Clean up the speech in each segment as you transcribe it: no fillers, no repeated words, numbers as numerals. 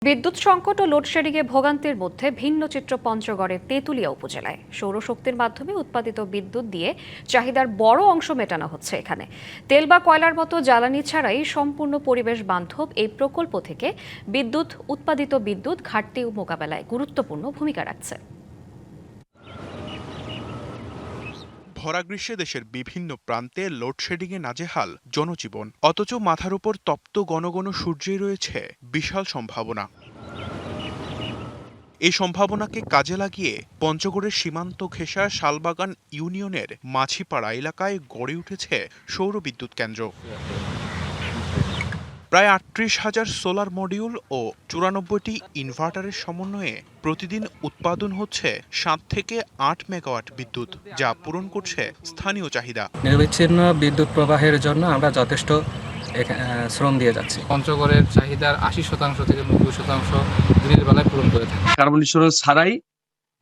বিদ্যুৎ সংকট ও লোডশেডিংয়ে ভোগান্তির মধ্যে ভিন্ন চিত্র পঞ্চগড়ের তেঁতুলিয়া উপজেলায়। সৌরশক্তির মাধ্যমে উৎপাদিত বিদ্যুৎ দিয়ে চাহিদার বড় অংশ মেটানো হচ্ছে এখানে। তেল বা কয়লার মতো জ্বালানি ছাড়াই সম্পূর্ণ পরিবেশ বান্ধব এই প্রকল্প থেকে উৎপাদিত বিদ্যুৎ ঘাটতি মোকাবেলায় গুরুত্বপূর্ণ ভূমিকা রাখছে। ভরা গ্রীষ্মে দেশের বিভিন্ন প্রান্তে লোডশেডিংয়ে নাজেহাল জনজীবন, অথচ মাথার উপর তপ্ত ঘন ঘন সূর্যে রয়েছে বিশাল সম্ভাবনা। এই সম্ভাবনাকে কাজে লাগিয়ে পঞ্চগড়ের সীমান্ত ঘেঁষা শালবাগান ইউনিয়নের মাছিপাড়া এলাকায় গড়ে উঠেছে সৌর বিদ্যুৎ কেন্দ্র। প্রায় ৩৮,০০০ সোলার মডিউল ও ৯৪টি ইনভার্টারের সমন্বয়ে প্রতিদিন উৎপাদন হচ্ছে ৭ থেকে ৮ মেগাওয়াট বিদ্যুৎ, যা পূরণ করছে স্থানীয় চাহিদা। নিরবিচ্ছিন্ন বিদ্যুৎ প্রবাহের জন্য আমরা যথেষ্ট শ্রম দিয়ে যাচ্ছি। পঞ্চগড়ের চাহিদার ৮০% থেকে ৯০% দিনের বেলায় পূরণ করে থাকে। কার্বন নিঃসরণ ছাড়াই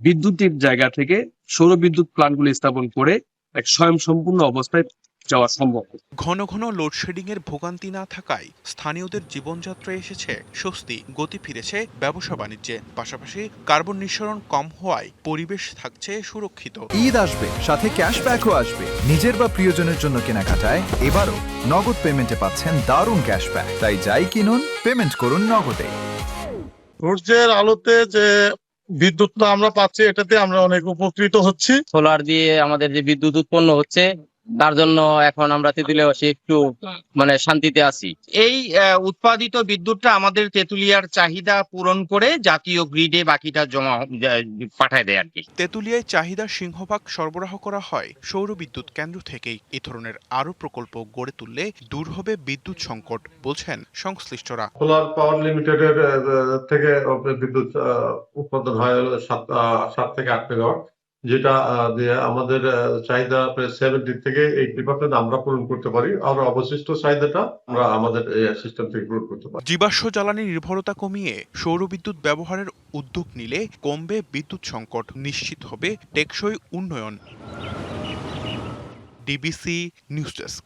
বিদ্যুতের জায়গা থেকে সৌর বিদ্যুৎ প্ল্যান্টগুলি স্থাপন করে এক স্বয়ংসম্পূর্ণ অবস্থায় যাওয়া সম্ভব। ঘন ঘন লোডশেডিং এর ভোগান্তি না থাকায় স্থানীয়দের জীবনযাত্রায় এসেছে স্বস্তি, গতি ফিরেছে ব্যবসা বাণিজ্যে। পাশাপাশি কার্বন নিঃসরণ কম হওয়ায় পরিবেশ থাকছে সুরক্ষিত। ঈদ আসবে, সাথে ক্যাশব্যাকও আসবে। নিজের বা প্রিয়জনের জন্য কেনাকাটায় এবারও নগদ পেমেন্টে পাচ্ছেন দারুণ ক্যাশব্যাক। তাই যাই কিনুন, পেমেন্ট করুন নগদে। সূর্যের আলোতে যে বিদ্যুৎটা আমরা পাচ্ছি, এটাতে আমরা অনেক উপকৃত হচ্ছি। সোলার দিয়ে আমাদের যে বিদ্যুৎ উৎপন্ন হচ্ছে, তার জন্য এখন আমরা তেঁতুলিয়াবাসী একটু শান্তিতে আছি। এই উৎপাদিত বিদ্যুৎটা আমাদের তেঁতুলিয়ার চাহিদা পূরণ করে জাতীয় গ্রিডে বাকিটা জমা পাঠায় দেয় আর কি। তেঁতুলিয়ায় চাহিদার সিংহভাগ সরবরাহ করা হয় সৌর বিদ্যুৎ কেন্দ্র থেকেই। এ ধরনের আরো প্রকল্প গড়ে তুললে দূর হবে বিদ্যুৎ সংকট, বলছেন সংশ্লিষ্টরা। সোলার পাওয়ার লিমিটেডের থেকে বিদ্যুৎ উৎপাদন হয় ৭ থেকে ৮ মেগাওয়াট, যেটা দিয়ে আমাদের চাহিদা প্রায় 70 থেকে 80% আমরা পূরণ করতে পারি। আর অবশিষ্ট চাহিদাটা আমরা আমাদের সিস্টেম থেকে পূরণ করতে পারি। জীবাশ্ম জ্বালানি নির্ভরতা কমিয়ে সৌর বিদ্যুৎ ব্যবহারের উদ্যোগ নিলে কমবে বিদ্যুৎ সংকট, নিশ্চিত হবে টেকসই উন্নয়ন। DBC news desk.